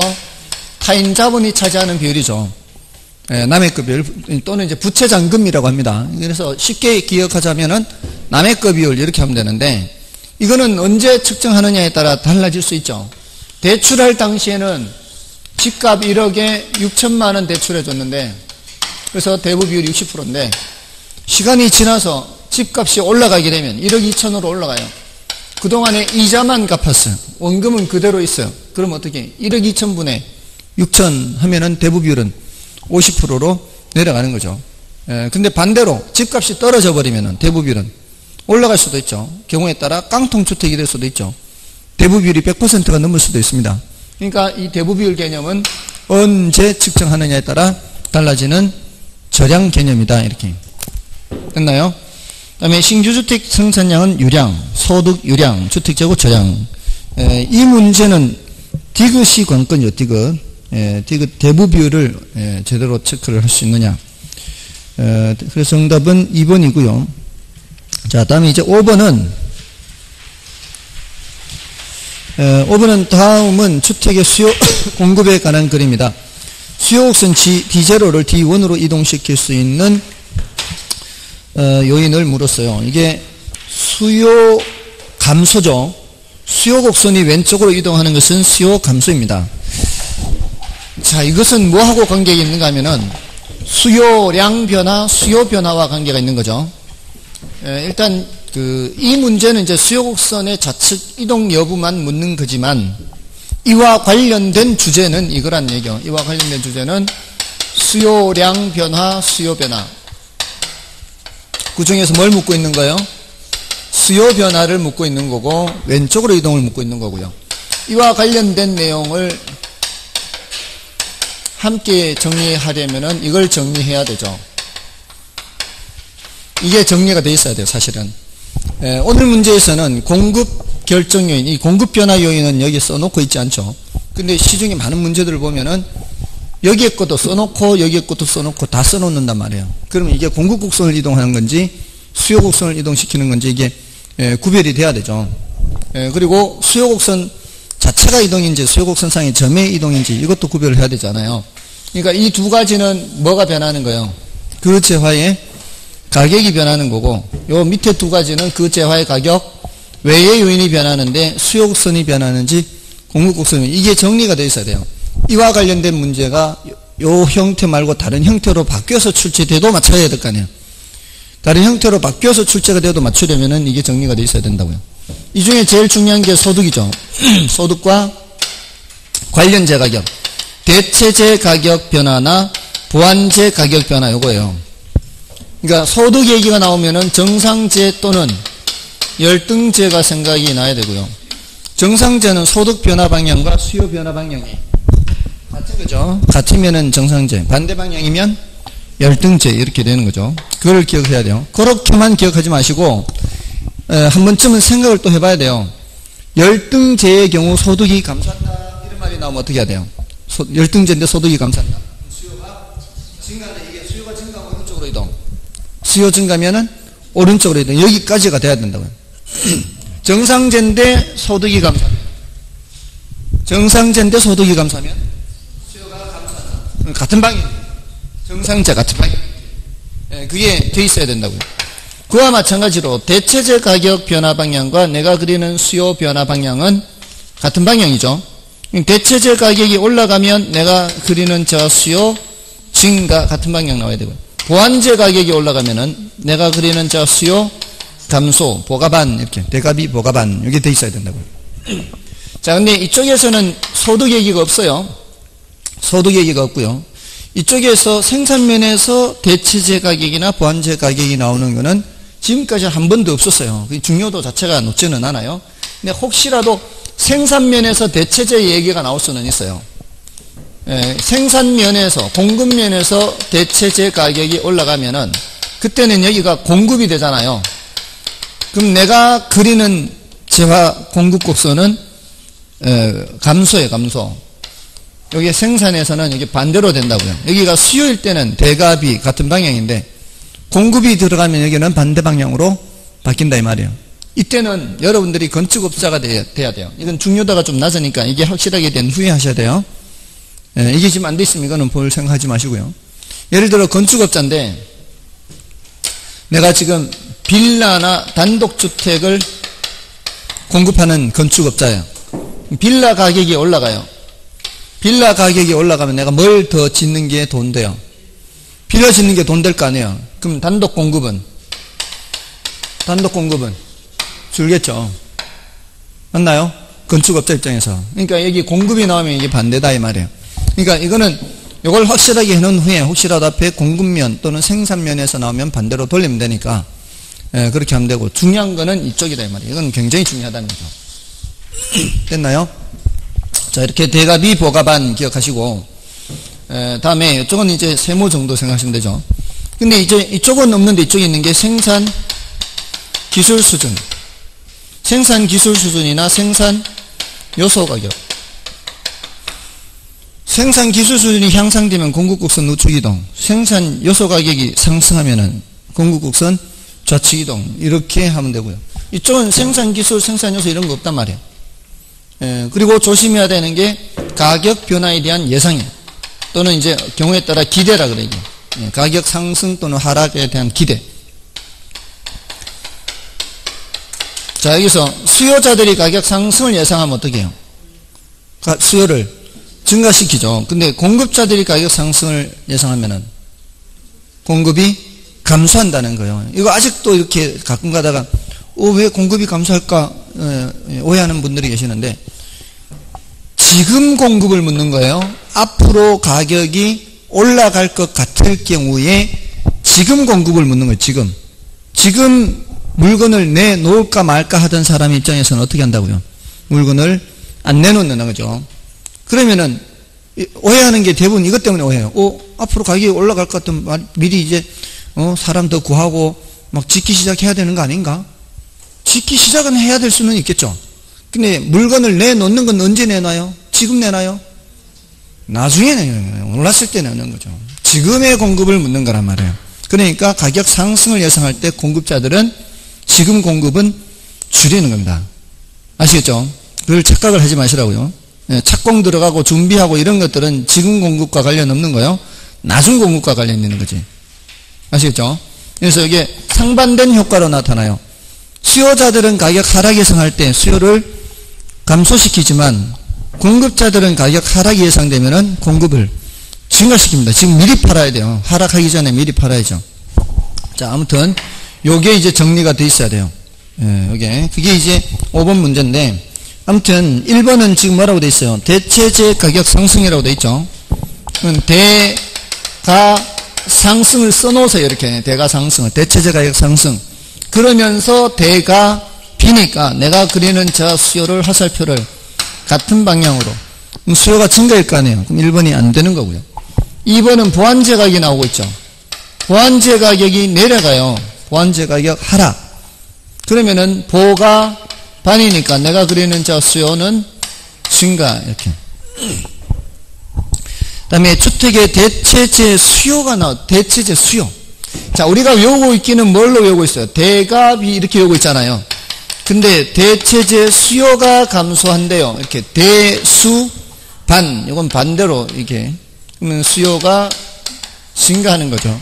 타인 자본이 차지하는 비율이죠. 남의 거 비율, 또는 이제 부채 잔금이라고 합니다. 그래서 쉽게 기억하자면은 남의 거 비율 이렇게 하면 되는데, 이거는 언제 측정하느냐에 따라 달라질 수 있죠. 대출할 당시에는 집값 1억에 6천만 원 대출해 줬는데, 그래서 대부 비율이 60%인데, 시간이 지나서 집값이 올라가게 되면 1억 2천으로 올라가요. 그동안에 이자만 갚았어요. 원금은 그대로 있어요. 그럼 어떻게? 1억 2천분에 6천 하면은 대부 비율은 50%로 내려가는 거죠. 근데 반대로 집값이 떨어져 버리면은 대부 비율은 올라갈 수도 있죠. 경우에 따라 깡통주택이 될 수도 있죠. 대부 비율이 100%가 넘을 수도 있습니다. 그러니까 이 대부 비율 개념은 언제 측정하느냐에 따라 달라지는 절약 개념이다. 이렇게. 됐나요? 그 다음에 신규주택 생산량은 유량, 소득 유량, 주택재고 절약. 이 문제는 디귿이 관건이죠. 디귿. 디귿 대부 비율을 제대로 체크를 할 수 있느냐. 그래서 정답은 2번이고요. 자, 다음에 이제 5번은 다음은 주택의 수요 공급에 관한 글입니다. 수요 곡선 D0를 D1으로 이동시킬 수 있는 요인을 물었어요. 이게 수요 감소죠. 수요 곡선이 왼쪽으로 이동하는 것은 수요 감소입니다. 자, 이것은 뭐하고 관계가 있는가 하면은 수요량 변화, 수요 변화와 관계가 있는 거죠. 일단 이 문제는 이제 수요 곡선의 좌측 이동 여부만 묻는 거지만, 이와 관련된 주제는 이거란 얘기요. 이와 관련된 주제는 수요량 변화, 수요 변화. 그 중에서 뭘 묻고 있는 거예요? 수요 변화를 묻고 있는 거고, 왼쪽으로 이동을 묻고 있는 거고요. 이와 관련된 내용을 함께 정리하려면은 이걸 정리해야 되죠. 이게 정리가 돼 있어야 돼요, 사실은. 오늘 문제에서는 공급 결정 요인, 이 공급 변화 요인은 여기 써놓고 있지 않죠. 근데 시중에 많은 문제들을 보면은 여기에 것도 써놓고 여기에 것도 써놓고 다 써놓는단 말이에요. 그러면 이게 공급 곡선을 이동하는 건지 수요 곡선을 이동시키는 건지 이게 구별이 돼야 되죠. 그리고 수요 곡선 자체가 이동인지 수요 곡선상의 점의 이동인지 이것도 구별을 해야 되잖아요. 그러니까 이 두 가지는 뭐가 변하는 거예요? 그 재화의 가격이 변하는 거고, 요 밑에 두 가지는 그 재화의 가격 외의 요인이 변하는데 수요 곡선이 변하는지 공급 곡선이, 이게 정리가 되어 있어야 돼요. 이와 관련된 문제가 요 형태 말고 다른 형태로 바뀌어서 출제돼도 맞춰야 될 거 아니에요. 다른 형태로 바뀌어서 출제가 돼도 맞추려면은 이게 정리가 되어 있어야 된다고요. 이 중에 제일 중요한 게 소득이죠. 소득과 관련재 가격, 대체재 가격 변화나 보완재 가격 변화, 요거예요. 그러니까 소득 얘기가 나오면은 정상재 또는 열등재가 생각이 나야 되고요. 정상재는 소득 변화 방향과 수요 변화 방향이 같은 거죠. 같으면은 정상재, 반대 방향이면 열등재, 이렇게 되는 거죠. 그걸 기억해야 돼요. 그렇게만 기억하지 마시고 한 번쯤은 생각을 또 해봐야 돼요. 열등재의 경우 소득이 감소한다, 이런 말이 나오면 어떻게 해야 돼요? 열등재인데 소득이 감소한다. 수요가 증가하는데, 이게 수요가 증가하면 오른쪽으로 이동, 수요 증가하면은 오른쪽으로 이동, 여기까지가 돼야 된다고요. 정상제인데 소득이 감소하면, 정상제인데 소득이 감소하면 수요가 감소한다. 같은 방향, 정상제 같은 방향. 그게 돼 있어야 된다고요. 그와 마찬가지로 대체재 가격 변화 방향과 내가 그리는 수요 변화 방향은 같은 방향이죠. 대체재 가격이 올라가면 내가 그리는 저 수요 증가 같은 방향 나와야 되고요. 보완재 가격이 올라가면은 내가 그리는 저 수요 감소, 보가반, 이렇게 대가비 보가반 이게 돼 있어야 된다고요. 자, 근데 이쪽에서는 소득 얘기가 없어요. 소득 얘기가 없고요. 이쪽에서 생산면에서 대체재 가격이나 보완재 가격이 나오는 거는 지금까지 한 번도 없었어요. 중요도 자체가 높지는 않아요. 근데 혹시라도 생산면에서 대체재 얘기가 나올 수는 있어요. 생산면에서, 공급면에서 대체재 가격이 올라가면은 그때는 여기가 공급이 되잖아요. 그럼 내가 그리는 재화 공급 곡선은 감소예요, 감소. 여기 생산에서는 이게 반대로 된다고요. 여기가 수요일 때는 대가비 같은 방향인데 공급이 들어가면 여기는 반대 방향으로 바뀐다 이 말이에요. 이때는 여러분들이 건축업자가 돼야 돼요. 이건 중요도가 좀 낮으니까 이게 확실하게 된 후에 하셔야 돼요. 이게 지금 안 돼 있으면 이거는 볼 생각하지 마시고요. 예를 들어 건축업자인데 내가 지금 빌라나 단독주택을 공급하는 건축업자예요. 빌라 가격이 올라가요. 빌라 가격이 올라가면 내가 뭘 더 짓는 게 돈 돼요? 빌라 짓는 게 돈 될 거 아니에요. 그럼 단독 공급은 줄겠죠. 맞나요? 건축업자 입장에서. 그러니까 여기 공급이 나오면 이게 반대다 이 말이에요. 그러니까 이거는 이걸 확실하게 해놓은 후에 혹시라도 앞에 공급면 또는 생산면에서 나오면 반대로 돌리면 되니까 그렇게 하면 되고, 중요한 거는 이쪽이다 이 말이에요. 이건 굉장히 중요하다는 거죠. 됐나요? 자, 이렇게 대가비 보가반 기억하시고, 다음에 이쪽은 이제 세모 정도 생각하시면 되죠. 근데 이제 이쪽은 없는데 이쪽에 있는 게 생산 기술 수준. 생산 기술 수준이나 생산 요소 가격. 생산 기술 수준이 향상되면 공급곡선 우측 이동, 생산 요소 가격이 상승하면은 공급곡선 좌측 이동, 이렇게 하면 되고요. 이쪽은 생산 기술, 생산 요소 이런 거 없단 말이에요. 그리고 조심해야 되는 게 가격 변화에 대한 예상이에요. 또는 이제 경우에 따라 기대라 그래요. 가격 상승 또는 하락에 대한 기대. 자, 여기서 수요자들이 가격 상승을 예상하면 어떻게 해요? 수요를 증가시키죠. 근데 공급자들이 가격 상승을 예상하면은 공급이 감소한다는 거예요. 이거 아직도 이렇게 가끔 가다가 왜 공급이 감소할까 오해하는 분들이 계시는데, 지금 공급을 묻는 거예요. 앞으로 가격이 올라갈 것 같을 경우에 지금 공급을 묻는 거예요. 지금 물건을 내놓을까 말까 하던 사람 입장에서는 어떻게 한다고요? 물건을 안 내놓는 거죠. 그러면은 오해하는 게 대부분 이것 때문에 오해해요. 앞으로 가격이 올라갈 것 같으면 미리 이제 사람 더 구하고 막 짓기 시작해야 되는 거 아닌가? 짓기 시작은 해야 될 수는 있겠죠. 근데 물건을 내놓는 건 언제 내놔요? 지금 내놔요? 나중에 내놔요. 올랐을 때 내놓는 거죠. 지금의 공급을 묻는 거란 말이에요. 그러니까 가격 상승을 예상할 때 공급자들은 지금 공급은 줄이는 겁니다. 아시겠죠? 그걸 착각을 하지 마시라고요. 착공 들어가고 준비하고 이런 것들은 지금 공급과 관련 없는 거요. 나중 공급과 관련 있는 거지. 아시겠죠? 그래서 이게 상반된 효과로 나타나요. 수요자들은 가격 하락 예상할 때 수요를 감소시키지만 공급자들은 가격 하락이 예상되면은 공급을 증가시킵니다. 지금 미리 팔아야 돼요. 하락하기 전에 미리 팔아야죠. 자, 아무튼 요게 이제 정리가 돼 있어야 돼요. 요게 그게 이제 5번 문제인데, 아무튼 1번은 지금 뭐라고 돼 있어요? 대체재 가격 상승이라고 돼 있죠. 대가 상승을 써놓으세요. 이렇게 대가 상승을, 대체재 가격 상승. 그러면서 대가 비니까 내가 그리는 저 수요를 화살표를 같은 방향으로, 수요가 증가일 거 아니에요. 그럼 1번이 안 되는 거고요. 2번은 보완재 가격이 나오고 있죠. 보완재 가격이 내려가요. 보완재 가격 하락. 그러면은 보가 반이니까 내가 그리는 저 수요는 증가, 이렇게. 그 다음에 주택의 대체재 수요가 대체재 수요. 자, 우리가 외우고 있기는 뭘로 외우고 있어요? 대가비 이렇게 외우고 있잖아요. 근데 대체재 수요가 감소한대요. 이렇게 대수 반, 이건 반대로 이게 그러면 수요가 증가하는 거죠.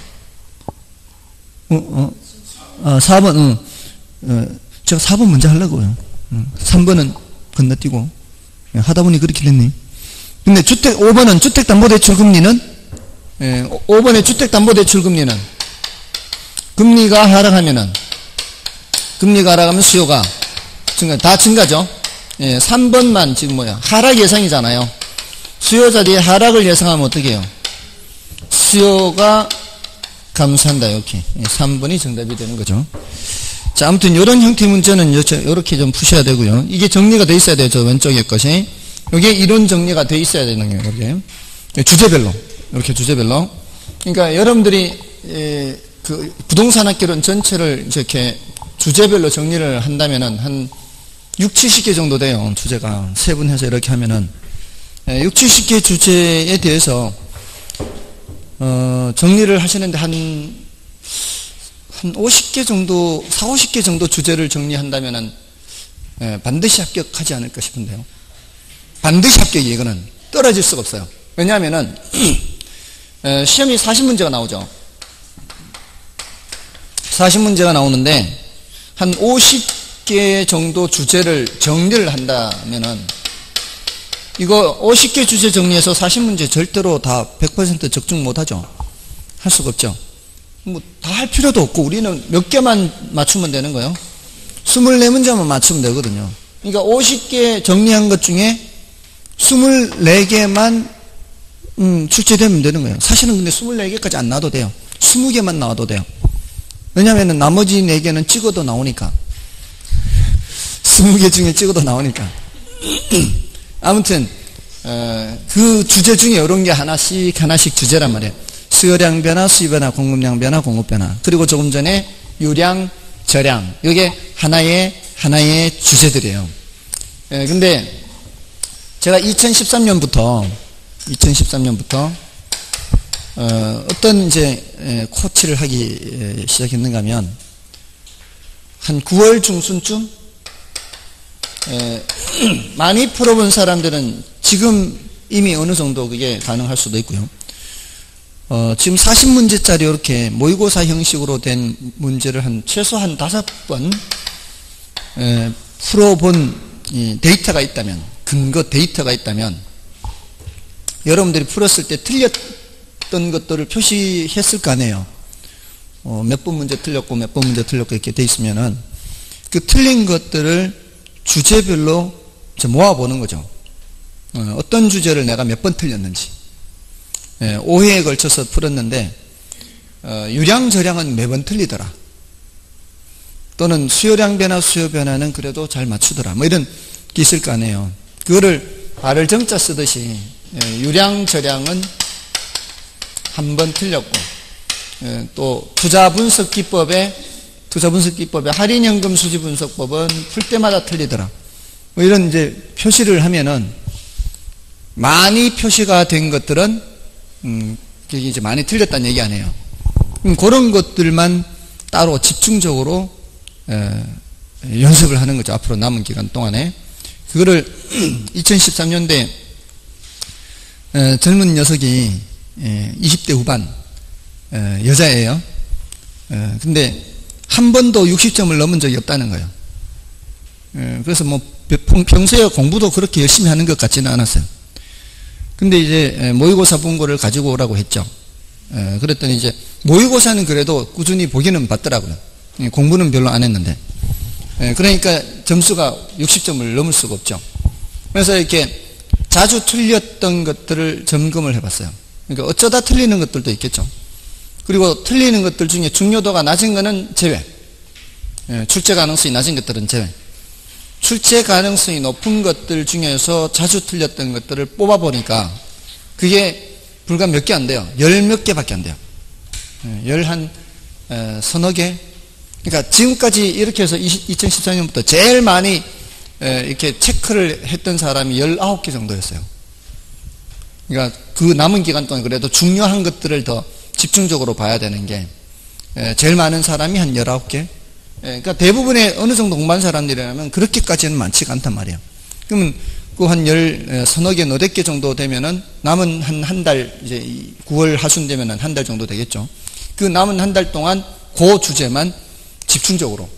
4번, 제가 4번 먼저 하려고요. 3번은 건너뛰고 하다 보니 그렇게 됐네. 근데 5번은 주택담보대출금리는 5번의 주택담보대출금리는 금리가 하락하면 수요가 증가, 다 증가죠. 3번만 지금 하락 예상이잖아요. 수요자 뒤에 하락을 예상하면 어떻게 해요? 수요가 감소한다. 이렇게 3번이 정답이 되는 거죠. 자, 아무튼 이런 형태 문제는 이렇게 좀 푸셔야 되고요. 이게 정리가 돼 있어야 돼요. 저 왼쪽에 것이. 이게 이론 정리가 돼 있어야 되는 거예요. 이렇게 주제별로, 이렇게 주제별로. 그러니까 여러분들이 그 부동산 학개론 전체를 이렇게 주제별로 정리를 한다면은 한 6, 70개 정도 돼요. 주제가 세분해서 이렇게 하면은 6, 70개 주제에 대해서 정리를 하시는데 한 50개 정도, 4, 50개 정도 주제를 정리한다면은 반드시 합격하지 않을까 싶은데요. 반드시 합격이 이거는 떨어질 수가 없어요. 왜냐하면은 시험이 40문제가 나오죠. 40문제가 나오는데 한 50개 정도 주제를 정리를 한다면은 이거 50개 주제 정리해서 40문제 절대로 다 100% 적중 못하죠. 할 수가 없죠. 뭐 다 할 필요도 없고 우리는 몇 개만 맞추면 되는 거예요. 24문제만 맞추면 되거든요. 그러니까 50개 정리한 것 중에 24개만 출제되면 되는 거예요. 사실은 근데 24개까지 안 나와도 돼요. 20개만 나와도 돼요. 왜냐하면 나머지 4개는 찍어도 나오니까. 20개 중에 찍어도 나오니까. 아무튼 그 주제 중에 이런 게 하나씩 주제란 말이에요. 수요량 변화, 수요 변화, 공급량 변화, 공급 변화. 그리고 조금 전에 유량, 저량. 이게 하나의 주제들이에요. 근데 제가 2013년부터 어떤 이제 코치를 하기 시작했는가 하면 한 9월 중순쯤 많이 풀어본 사람들은 지금 이미 어느 정도 그게 가능할 수도 있고요. 지금 40문제짜리 이렇게 모의고사 형식으로 된 문제를 최소한 5번 풀어본 데이터가 있다면, 근거 데이터가 있다면 여러분들이 풀었을 때 틀렸던 것들을 표시했을 거 아니에요. 몇 번 문제 틀렸고 몇 번 문제 틀렸고 이렇게 돼 있으면은 그 틀린 것들을 주제별로 모아보는 거죠. 어떤 주제를 내가 몇 번 틀렸는지. 5회에 걸쳐서 풀었는데 유량 저량은 매번 틀리더라. 또는 수요량 변화 수요 변화는 그래도 잘 맞추더라. 뭐 이런 게 있을 거 아니에요. 그거를 발을 정자 쓰듯이 유량 저량은 한 번 틀렸고 또 투자 분석 기법의 할인연금 수지 분석법은 풀 때마다 틀리더라. 뭐 이런 이제 표시를 하면은 많이 표시가 된 것들은 그게 이제 많이 틀렸다는 얘기 아니에요. 그런 것들만 따로 집중적으로 연습을 하는 거죠. 앞으로 남은 기간 동안에. 그거를 2013년도에 젊은 녀석이 20대 후반 여자예요. 근데 한 번도 60점을 넘은 적이 없다는 거예요. 그래서 뭐 평소에 공부도 그렇게 열심히 하는 것 같지는 않았어요. 근데 이제 모의고사 본거를 가지고 오라고 했죠. 그랬더니 이제 모의고사는 그래도 꾸준히 보기는 봤더라고요. 공부는 별로 안 했는데. 그러니까 점수가 60점을 넘을 수가 없죠. 그래서 이렇게 자주 틀렸던 것들을 점검을 해봤어요. 그러니까 어쩌다 틀리는 것들도 있겠죠. 그리고 틀리는 것들 중에 중요도가 낮은 거는 제외. 출제 가능성이 낮은 것들은 제외. 출제 가능성이 높은 것들 중에서 자주 틀렸던 것들을 뽑아보니까 그게 불과 몇 개 안 돼요. 10몇 개밖에 안 돼요. 11, 서너 개. 그러니까 지금까지 이렇게 해서 2014년부터 제일 많이 이렇게 체크를 했던 사람이 19개 정도였어요. 그러니까 그 남은 기간 동안 그래도 중요한 것들을 더 집중적으로 봐야 되는 게 제일 많은 사람이 한 19개, 그러니까 대부분의 어느 정도 공부한 사람들이라면 그렇게까지는 많지가 않단 말이에요. 그러면 그 한 서너 개, 너댓 개 정도 되면은 남은 한 달, 이제 9월 하순 되면은 한 달 정도 되겠죠. 그 남은 한 달 동안 그 주제만 집중적으로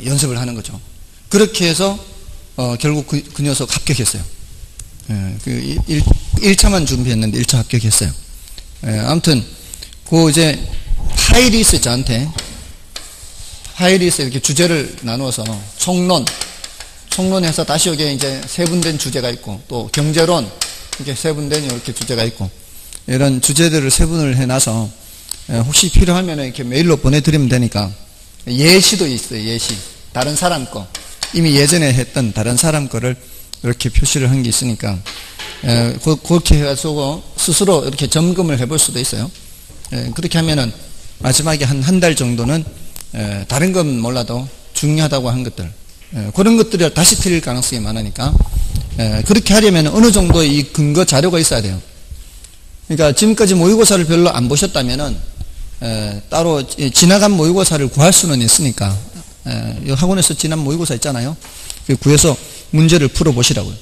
연습을 하는 거죠. 그렇게 해서 결국 그 녀석 합격했어요. 그 1차만 준비했는데 1차 합격했어요. 아무튼 그 이제 파일이 있어요. 저한테 파일이 있어요. 이렇게 주제를 나누어서 총론해서 다시 여기에 이제 세분된 주제가 있고, 또 경제론 이렇게 세분된 이렇게 주제가 있고, 이런 주제들을 세분을 해놔서 혹시 필요하면 이렇게 메일로 보내드리면 되니까. 예시도 있어요. 예시. 다른 사람 거, 이미 예전에 했던 다른 사람 거를 이렇게 표시를 한 게 있으니까 그렇게 해가지고 스스로 이렇게 점검을 해볼 수도 있어요. 그렇게 하면은 마지막에 한 달 정도는 다른 건 몰라도 중요하다고 한 것들, 그런 것들이 다시 틀릴 가능성이 많으니까 그렇게 하려면 어느 정도 이 근거 자료가 있어야 돼요. 그러니까 지금까지 모의고사를 별로 안 보셨다면은 따로 지나간 모의고사를 구할 수는 있으니까 학원에서 지난 모의고사 있잖아요. 구해서 문제를 풀어보시라고요.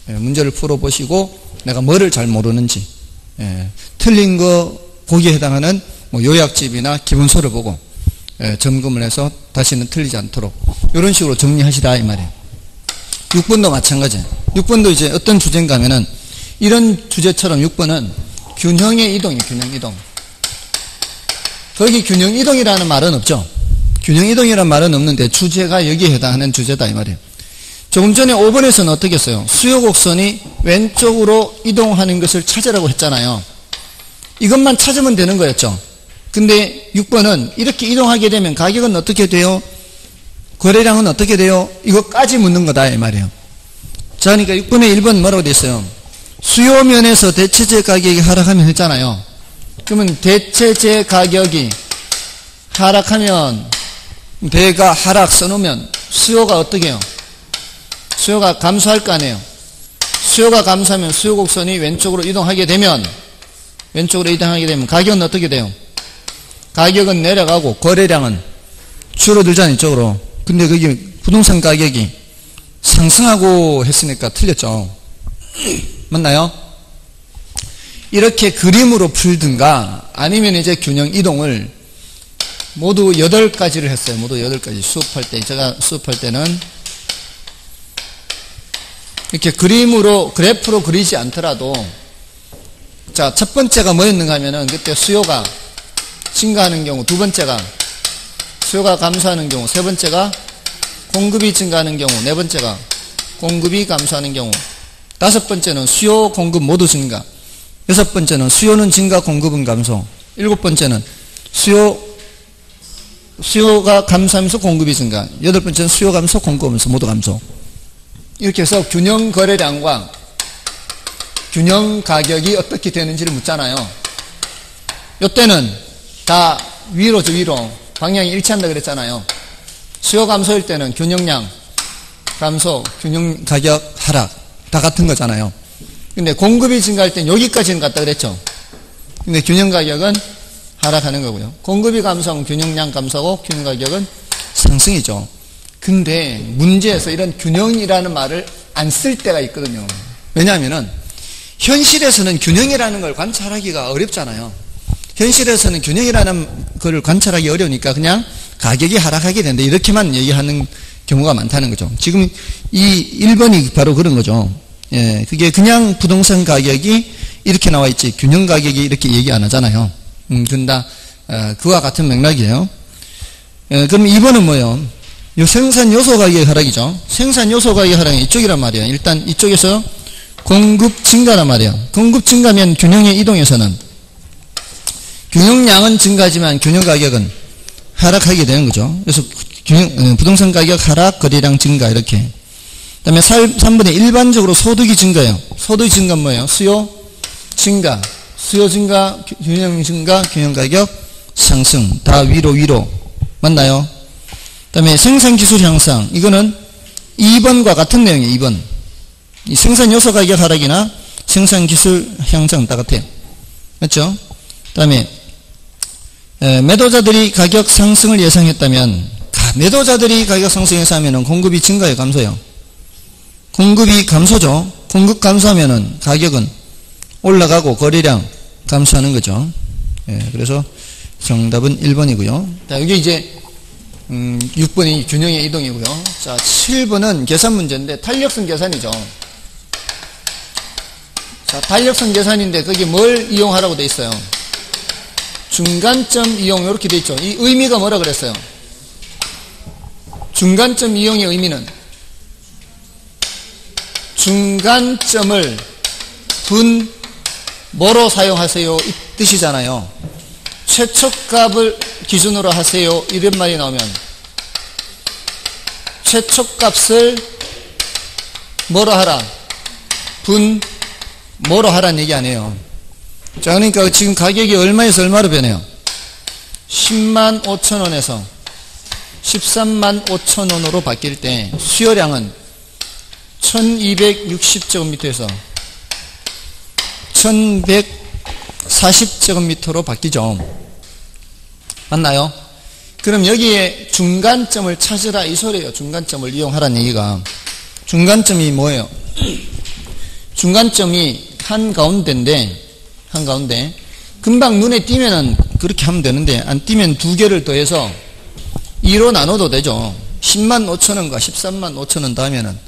문제를 풀어보시고 내가 뭐를 잘 모르는지, 틀린 거 거기에 해당하는 뭐 요약집이나 기본서를 보고 점검을 해서 다시는 틀리지 않도록 이런 식으로 정리하시라 이 말이에요. 6번도 마찬가지예요. 6번도 이제 어떤 주제인가 하면은 이런 주제처럼 6번은 균형의 이동이에요. 균형 이동. 거기 균형 이동이라는 말은 없죠. 균형 이동이라는 말은 없는데 주제가 여기에 해당하는 주제다 이 말이에요. 조금 전에 5번에서는 어떻게 했어요? 수요 곡선이 왼쪽으로 이동하는 것을 찾으라고 했잖아요. 이것만 찾으면 되는 거였죠. 근데 6번은 이렇게 이동하게 되면 가격은 어떻게 돼요? 거래량은 어떻게 돼요? 이거까지 묻는 거다 이 말이에요. 자, 그러니까 6번에 1번 뭐라고 돼 있어요? 수요면에서 대체재 가격이 하락하면 했잖아요. 그러면 대체재 가격이 하락하면, 대가 하락 써놓으면 수요가 어떻게 해요? 수요가 감소할 거 아니에요. 수요가 감소하면 수요 곡선이 왼쪽으로 이동하게 되면 가격은 어떻게 돼요? 가격은 내려가고 거래량은 줄어들잖아요, 이쪽으로. 근데 그게 부동산 가격이 상승하고 했으니까 틀렸죠. 맞나요? 이렇게 그림으로 풀든가 아니면 이제 균형 이동을 모두 8가지를 했어요. 모두 8가지 수업할 때. 제가 수업할 때는 이렇게 그래프로 그리지 않더라도, 자, 첫 번째가 뭐였는가 하면은 그때 수요가 증가하는 경우, 두 번째가 수요가 감소하는 경우, 세 번째가 공급이 증가하는 경우, 네 번째가 공급이 감소하는 경우, 다섯 번째는 수요, 공급 모두 증가, 여섯 번째는 수요는 증가, 공급은 감소, 일곱 번째는 수요가 감소하면서 공급이 증가, 여덟 번째는 수요 감소, 공급 감소, 모두 감소. 이렇게 해서 균형 거래량과 균형 가격이 어떻게 되는지를 묻잖아요. 이때는 다 위로죠, 위로. 방향이 일치한다 그랬잖아요. 수요 감소일 때는 균형량 감소, 균형 가격 하락 다 같은 거잖아요. 근데 공급이 증가할 땐 여기까지는 같다 그랬죠. 근데 균형 가격은 하락하는 거고요. 공급이 감소하면 균형량 감소하고 균형 가격은 상승이죠. 근데 문제에서 이런 균형이라는 말을 안 쓸 때가 있거든요. 왜냐하면은 현실에서는 균형이라는 걸 관찰하기가 어렵잖아요. 현실에서는 균형이라는 걸 관찰하기 어려우니까 그냥 가격이 하락하게 되는데 이렇게만 얘기하는 경우가 많다는 거죠. 지금 이 1번이 바로 그런 거죠. 예, 그게 그냥 부동산 가격이 이렇게 나와 있지 균형 가격이 이렇게 얘기 안 하잖아요. 그건 그와 같은 맥락이에요. 그럼 2번은 뭐예요? 이 생산 요소 가격의 하락이죠. 생산 요소 가격의 하락이 이쪽이란 말이에요. 일단 이쪽에서 공급 증가란 말이에요. 공급 증가면 균형의 이동에서는 균형량은 증가하지만 균형 가격은 하락하게 되는 거죠. 그래서 부동산 가격 하락, 거래량 증가 이렇게. 그 다음에 3번에 일반적으로 소득이 증가해요. 소득이 증가는 뭐예요? 수요 증가, 수요 증가, 균형 증가, 균형 가격 상승. 다 위로. 맞나요? 그 다음에 생산기술 향상. 이거는 2번과 같은 내용이에요. 2번. 이 생산 요소 가격 하락이나 생산기술 향상 다 같아요. 맞죠? 그 다음에 매도자들이 가격 상승을 예상했다면, 매도자들이 가격 상승 예상하면 공급이 증가요, 감소요? 공급이 감소죠. 공급 감소하면 가격은 올라가고 거래량 감소하는 거죠. 그래서 정답은 1번이고요. 자, 여기 이제 6번이 균형의 이동이고요. 자, 7번은 계산 문제인데 탄력성 계산이죠. 자, 탄력성 계산인데 거기 뭘 이용하라고 돼 있어요? 중간점 이용 이렇게 돼 있죠. 이 의미가 뭐라 그랬어요? 중간점 이용의 의미는 중간점을 분 뭐로 사용하세요? 이 뜻이잖아요. 최초값을 기준으로 하세요. 이런 말이 나오면 최초값을 뭐로 하라? 분 뭐로 하라는 얘기 아니에요. 자, 그러니까 지금 가격이 얼마에서 얼마로 변해요? 10만 5천 원에서 13만 5천 원으로 바뀔 때 수요량은 1260제곱미터에서 1140제곱미터로 바뀌죠. 맞나요? 그럼 여기에 중간점을 찾으라 이 소리예요. 중간점을 이용하라는 얘기가. 중간점이 뭐예요? 중간점이 한가운데 금방 눈에 띄면은 그렇게 하면 되는데 안 띄면 두 개를 더해서 2로 나눠도 되죠. 10만 5천 원과 13만 5천 원 더하면은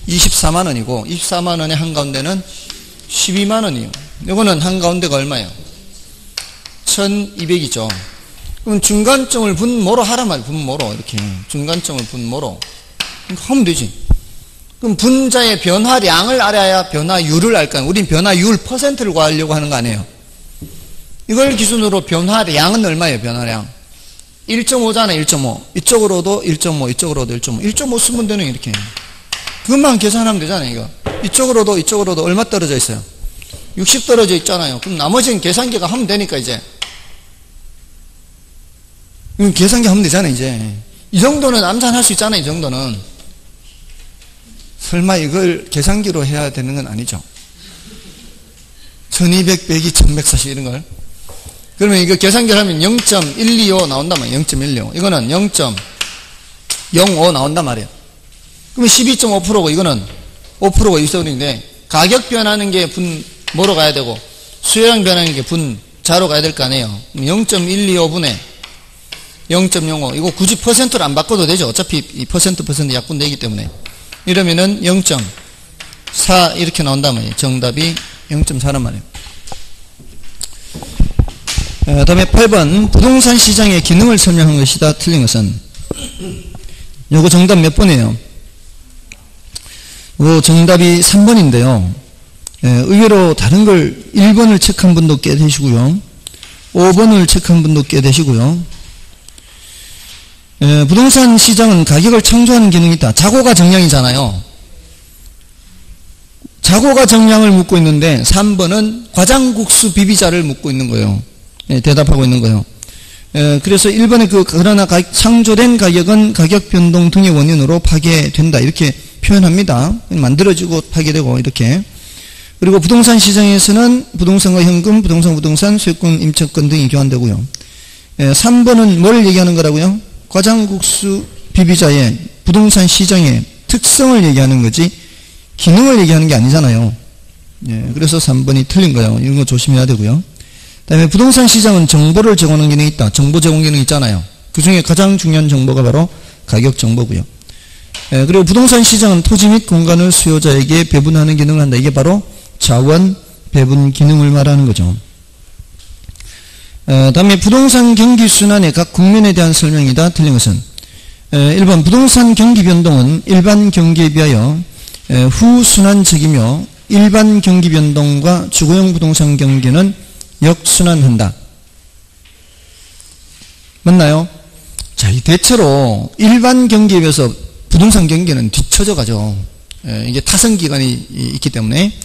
24만 원이고 24만 원의 한가운데는 12만 원이에요. 이거는 한가운데가 얼마예요? 1200이죠. 그럼 중간점을 분모로 하란 말이에요. 분모로 이렇게 중간점을 분모로 하면 되지. 그럼 분자의 변화량을 알아야 변화율을 알까요? 우린 변화율 퍼센트를 구하려고 하는 거 아니에요. 이걸 기준으로 변화량은 얼마예요? 변화량 1.5잖아요. 1.5 이쪽으로도 1.5 이쪽으로도 1.5 1.5 쓰면 되는 이렇게 그것만 계산하면 되잖아요. 이거 이쪽으로도 얼마 떨어져 있어요? 60 떨어져 있잖아요. 그럼 나머지는 계산기가 하면 되니까 이제 계산기 하면 되잖아요. 이제 이 정도는 암산할 수 있잖아요. 이 정도는 설마 이걸 계산기로 해야 되는 건 아니죠. 1200 빼기 1140 이런 걸. 그러면 이거 계산기를 하면 0.125 나온단 말이에요. 0.125 이거는 0.05 나온단 말이에요. 그러면 12.5%고 이거는 5%가 있어버리는데 가격 변하는 게 분 뭐로 가야 되고 수요량 변하는 게 분 자로 가야 될 거 아니에요. 0.125분의 0.05 이거 굳이 퍼센트를 안 바꿔도 되죠. 어차피 이 퍼센트 약분되기 때문에 이러면은 0.4 이렇게 나온단 말이에요. 정답이 0.4란 말이에요. 다음에 8번 부동산 시장의 기능을 설명한 것이다. 틀린 것은 요거 정답 몇 번이에요? 요거 정답이 3번인데요. 의외로 다른 걸 1번을 체크한 분도 꽤 되시고요. 5번을 체크한 분도 꽤 되시고요. 부동산 시장은 가격을 창조하는 기능이 있다. 자고가 정량이잖아요. 자고가 정량을 묻고 있는데 3번은 과장국수 비비자를 묻고 있는 거예요. 대답하고 있는 거예요. 그래서 1번에 그러나 창조된 가격은 가격 변동 등의 원인으로 파괴된다. 이렇게 표현합니다. 만들어지고 파괴되고 이렇게. 그리고 부동산 시장에서는 부동산과 현금, 부동산, 소유권, 임차권 등이 교환되고요. 3번은 뭘 얘기하는 거라고요? 과장국수 비비자의 부동산 시장의 특성을 얘기하는 거지 기능을 얘기하는 게 아니잖아요. 그래서 3번이 틀린 거예요. 이런 거 조심해야 되고요. 다음에 부동산 시장은 정보를 제공하는 기능이 있다. 정보 제공 기능이 있잖아요. 그 중에 가장 중요한 정보가 바로 가격 정보고요. 그리고 부동산 시장은 토지 및 공간을 수요자에게 배분하는 기능을 한다. 이게 바로 자원 배분 기능을 말하는 거죠. 다음에 부동산 경기 순환의 각 국면에 대한 설명이다. 틀린 것은 1번 부동산 경기 변동은 일반 경기에 비하여 후순환적이며 일반 경기 변동과 주거용 부동산 경기는 역순환한다. 맞나요? 자, 대체로 일반 경기에 비해서 부동산 경기는 뒤처져 가죠. 이게 타선기간이 있기 때문에.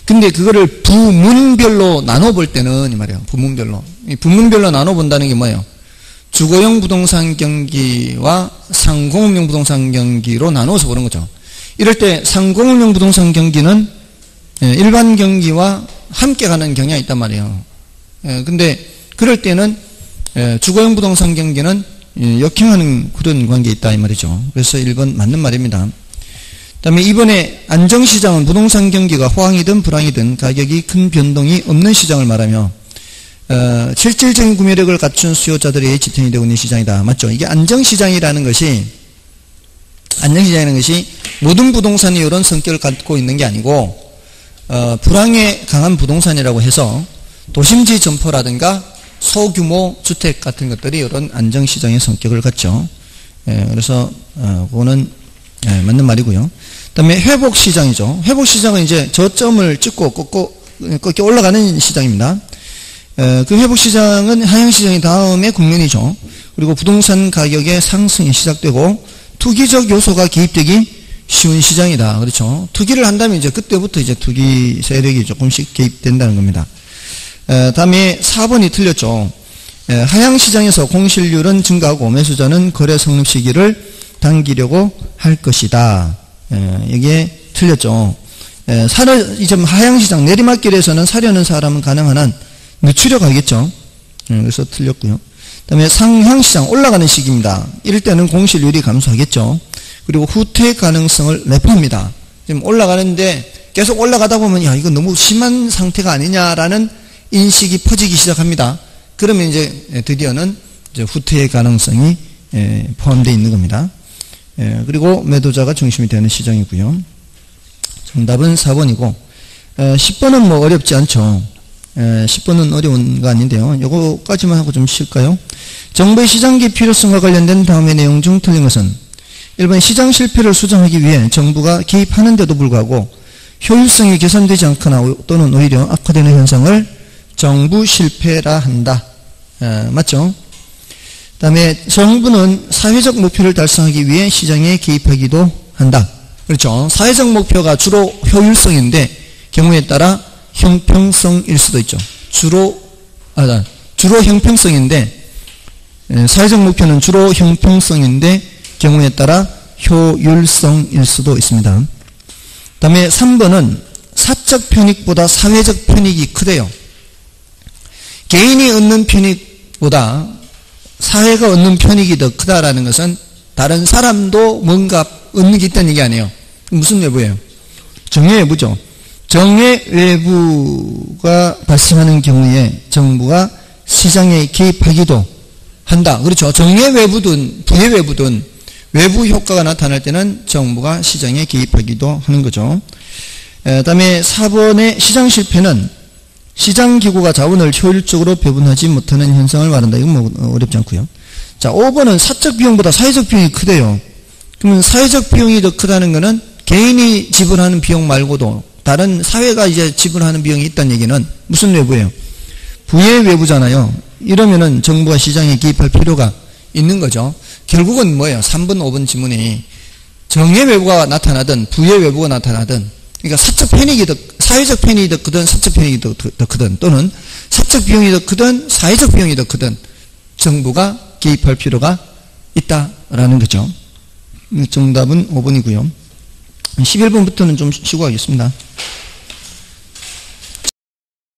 근데 그거를 부문별로 나눠볼 때는 이 말이에요. 부문별로. 이 부문별로 나눠본다는 게 뭐예요? 주거용 부동산 경기와 상공업용 부동산 경기로 나눠서 보는 거죠. 이럴 때 상공업용 부동산 경기는 일반 경기와 함께 가는 경향이 있단 말이에요. 근데 그럴 때는 주거용 부동산 경기는 역행하는 그런 관계에 있다 이 말이죠. 그래서 1번 맞는 말입니다. 그다음에 이번에 안정시장은 부동산 경기가 호황이든 불황이든 가격이 큰 변동이 없는 시장을 말하며 실질적인 구매력을 갖춘 수요자들의 지탱이 되고 있는 시장이다. 맞죠? 이게 안정시장이라는 것이 모든 부동산이 이런 성격을 갖고 있는 게 아니고 불황에 강한 부동산이라고 해서 도심지 점포라든가 소규모 주택 같은 것들이 이런 안정시장의 성격을 갖죠. 그래서 그거는 맞는 말이고요. 그다음에 회복시장이죠. 회복시장은 이제 저점을 찍고 꺾여 올라가는 시장입니다. 그 회복시장은 하향시장이 다음에 국면이죠. 그리고 부동산 가격의 상승이 시작되고 투기적 요소가 개입되기 쉬운 시장이다. 그렇죠. 투기를 한다면 이제 그때부터 이제 투기 세력이 조금씩 개입된다는 겁니다. 다음에 4번이 틀렸죠. 하향시장에서 공실률은 증가하고 매수자는 거래 성립 시기를 당기려고 할 것이다. 이게 틀렸죠. 이제 하향시장 내리막길에서는 사려는 사람은 가능한 한 늦추려 가겠죠. 그래서 틀렸고요. 그 다음에 상향시장 올라가는 시기입니다. 이럴 때는 공실률이 감소하겠죠. 그리고 후퇴 가능성을 내포합니다. 지금 올라가는데 계속 올라가다 보면 야 이거 너무 심한 상태가 아니냐라는 인식이 퍼지기 시작합니다. 그러면 이제 드디어는 이제 후퇴의 가능성이 포함되어 있는 겁니다. 그리고 매도자가 중심이 되는 시장이고요. 정답은 4번이고 10번은 뭐 어렵지 않죠. 10번은 어려운 거 아닌데요. 요거까지만 하고 좀 쉴까요? 정부의 시장기 필요성과 관련된 다음의 내용 중 틀린 것은 1번 시장 실패를 수정하기 위해 정부가 개입하는데도 불구하고 효율성이 개선되지 않거나 또는 오히려 악화되는 현상을 정부 실패라 한다. 맞죠? 그 다음에 정부는 사회적 목표를 달성하기 위해 시장에 개입하기도 한다. 그렇죠. 사회적 목표가 주로 효율성인데 경우에 따라 형평성일 수도 있죠. 주로 형평성인데 사회적 목표는 주로 형평성인데 경우에 따라 효율성일 수도 있습니다. 그 다음에 3번은 사적 편익보다 사회적 편익이 크대요. 개인이 얻는 편익보다 사회가 얻는 편익이 더 크다라는 것은 다른 사람도 뭔가 얻는 게 있다는 얘기 아니에요. 무슨 외부예요? 정예외부죠. 정예외부가 발생하는 경우에 정부가 시장에 개입하기도 한다. 그렇죠. 정예외부든 부예외부든 외부 효과가 나타날 때는 정부가 시장에 개입하기도 하는 거죠. 그 다음에 4번의 시장 실패는 시장기구가 자원을 효율적으로 배분하지 못하는 현상을 말한다. 이건 뭐 어렵지 않고요. 자, 5번은 사적 비용보다 사회적 비용이 크대요. 그러면 사회적 비용이 더 크다는 것은 개인이 지불하는 비용 말고도 다른 사회가 이제 지불하는 비용이 있다는 얘기는 무슨 외부예요? 부의 외부잖아요. 이러면은 정부가 시장에 개입할 필요가 있는 거죠. 결국은 뭐예요? 3번, 5번 지문이 정의 외부가 나타나든 부의 외부가 나타나든 그러니까 사적 편익이 더, 사회적 편익이 더 크든 사적 편익이 더 크든 또는 사적 비용이 더 크든 사회적 비용이 더 크든 정부가 개입할 필요가 있다라는 거죠. 정답은 5번이고요. 11번부터는 좀 쉬고 가겠습니다.